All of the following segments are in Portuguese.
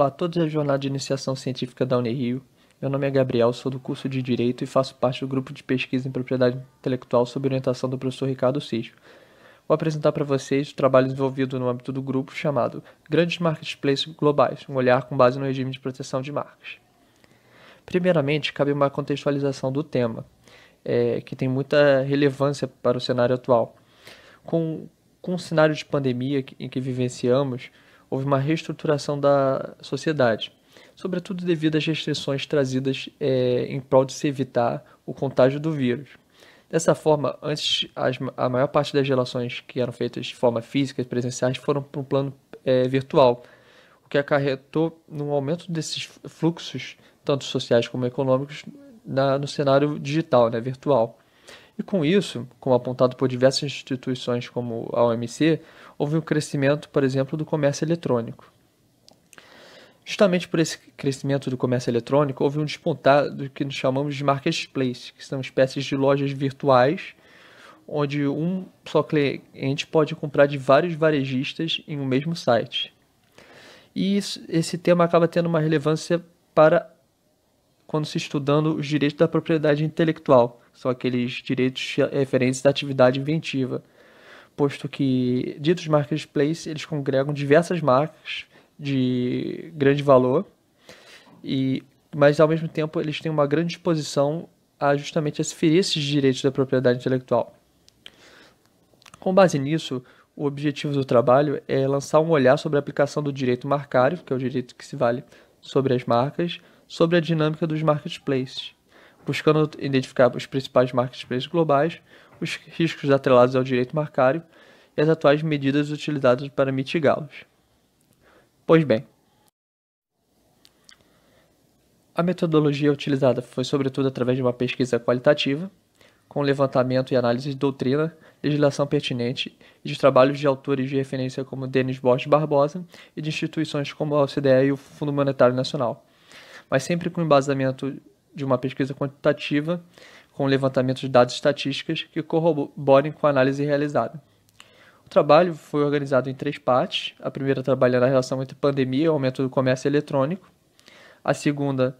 Olá a todos da jornada de iniciação científica da Unirio. Meu nome é Gabriel, sou do curso de Direito e faço parte do grupo de pesquisa em propriedade intelectual sob orientação do professor Ricardo Cisco. Vou apresentar para vocês o trabalho desenvolvido no âmbito do grupo chamado Grandes Marketplaces Globais, um olhar com base no regime de proteção de marcas. Primeiramente, cabe uma contextualização do tema, que tem muita relevância para o cenário atual. Com o cenário de pandemia em que vivenciamos, houve uma reestruturação da sociedade, sobretudo devido às restrições trazidas em prol de se evitar o contágio do vírus. Dessa forma, antes a maior parte das relações que eram feitas de forma física e presenciais foram para um plano virtual, o que acarretou no aumento desses fluxos, tanto sociais como econômicos, no cenário digital, virtual. E com isso, como apontado por diversas instituições como a OMC, houve um crescimento, por exemplo, do comércio eletrônico. Justamente por esse crescimento do comércio eletrônico, houve um despontar do que nós chamamos de marketplace, que são espécies de lojas virtuais, onde um só cliente pode comprar de vários varejistas em um mesmo site. E esse tema acaba tendo uma relevância para quando se estudando os direitos da propriedade intelectual, são aqueles direitos referentes à atividade inventiva, posto que ditos marketplaces eles congregam diversas marcas de grande valor, mas ao mesmo tempo eles têm uma grande disposição a justamente aferir esses direitos da propriedade intelectual. Com base nisso, o objetivo do trabalho é lançar um olhar sobre a aplicação do direito marcário, que é o direito que se vale sobre as marcas, sobre a dinâmica dos marketplaces, buscando identificar os principais marketplaces globais, os riscos atrelados ao direito marcário e as atuais medidas utilizadas para mitigá-los. Pois bem, a metodologia utilizada foi sobretudo através de uma pesquisa qualitativa, com levantamento e análise de doutrina, legislação pertinente e de trabalhos de autores de referência como Denis Borges Barbosa e de instituições como a OCDE e o Fundo Monetário Nacional, mas sempre com embasamento de uma pesquisa quantitativa, com levantamento de dados estatísticos que corroborem com a análise realizada. O trabalho foi organizado em 3 partes. A primeira trabalhando a relação entre pandemia e o aumento do comércio eletrônico. A segunda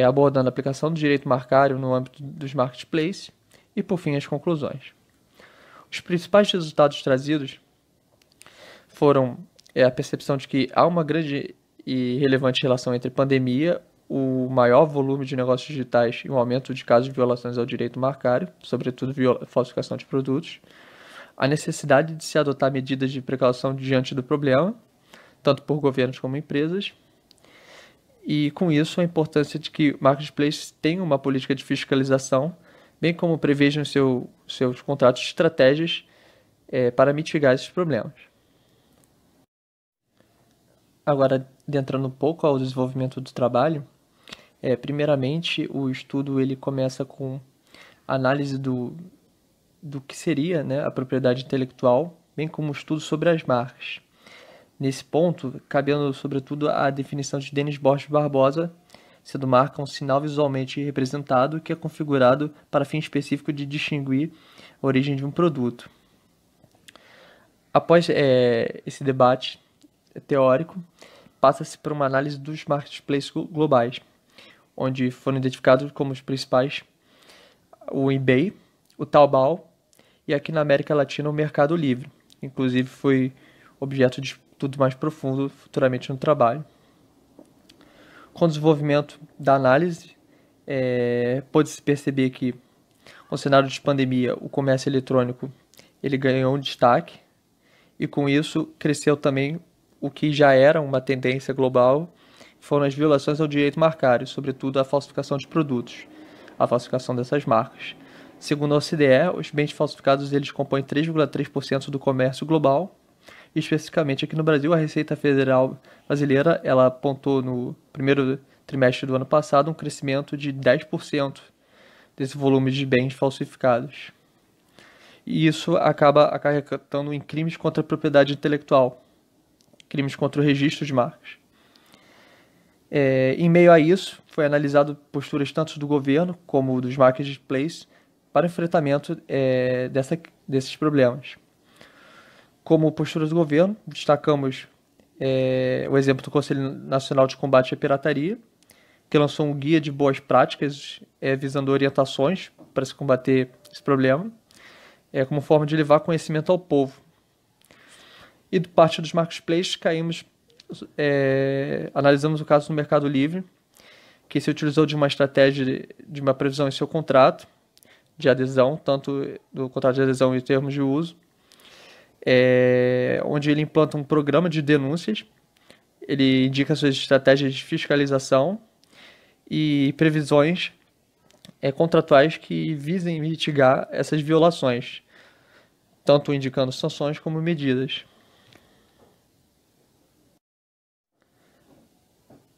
abordando a aplicação do direito marcário no âmbito dos marketplaces. E, por fim, as conclusões. Os principais resultados trazidos foram a percepção de que há uma grande e relevante relação entre pandemia, o maior volume de negócios digitais e um aumento de casos de violações ao direito marcário, sobretudo falsificação de produtos, a necessidade de se adotar medidas de precaução diante do problema, tanto por governos como empresas, e com isso a importância de que marketplaces tenham uma política de fiscalização, bem como prevejam seus contratos estratégias para mitigar esses problemas. Agora, adentrando um pouco ao desenvolvimento do trabalho, primeiramente o estudo ele começa com análise do que seria a propriedade intelectual, bem como um estudo sobre as marcas. Nesse ponto, cabendo sobretudo a definição de Denis Borges Barbosa, sendo marca um sinal visualmente representado que é configurado para fim específico de distinguir a origem de um produto. Após esse debate teórico, passa-se por uma análise dos marketplaces globais, onde foram identificados como os principais o eBay, o Taobao e aqui na América Latina o Mercado Livre. Inclusive foi objeto de estudo mais profundo futuramente no trabalho. Com o desenvolvimento da análise, pôde-se perceber que, com o cenário de pandemia, o comércio eletrônico ele ganhou um destaque e com isso cresceu também o que já era uma tendência global, foram as violações ao direito marcário, sobretudo a falsificação de produtos, a falsificação dessas marcas. Segundo a OCDE, os bens falsificados eles compõem 3,3% do comércio global. E especificamente aqui no Brasil, a Receita Federal brasileira ela apontou no primeiro trimestre do ano passado um crescimento de 10% desse volume de bens falsificados. E isso acaba acarretando em crimes contra a propriedade intelectual, crimes contra o registro de marcas. Em meio a isso, foi analisado posturas tanto do governo como dos marketplaces para o enfrentamento desses problemas. Como postura do governo, destacamos o exemplo do Conselho Nacional de Combate à Pirataria, que lançou um guia de boas práticas visando orientações para se combater esse problema, como forma de levar conhecimento ao povo. E do parte dos marketplaces, analisamos o caso no Mercado Livre, que se utilizou de uma estratégia de uma previsão em seu contrato de adesão, tanto do contrato de adesão e termos de uso, onde ele implanta um programa de denúncias, ele indica suas estratégias de fiscalização e previsões contratuais que visem mitigar essas violações, tanto indicando sanções como medidas.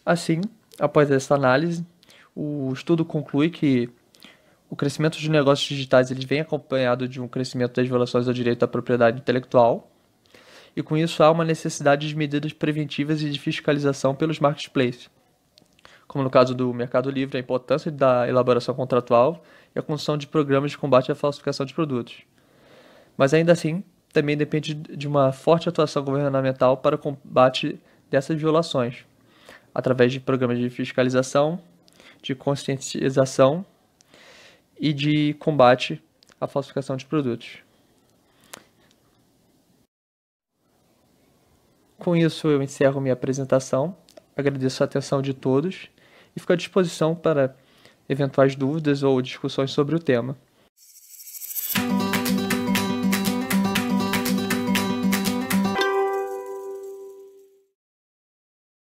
Assim, após essa análise, o estudo conclui que o crescimento de negócios digitais ele vem acompanhado de um crescimento das violações ao direito à propriedade intelectual, e com isso há uma necessidade de medidas preventivas e de fiscalização pelos marketplaces, como no caso do Mercado Livre, a importância da elaboração contratual e a construção de programas de combate à falsificação de produtos. Mas ainda assim, também depende de uma forte atuação governamental para o combate dessas violações, através de programas de fiscalização, de conscientização e de combate à falsificação de produtos. Com isso, eu encerro minha apresentação, agradeço a atenção de todos e fico à disposição para eventuais dúvidas ou discussões sobre o tema.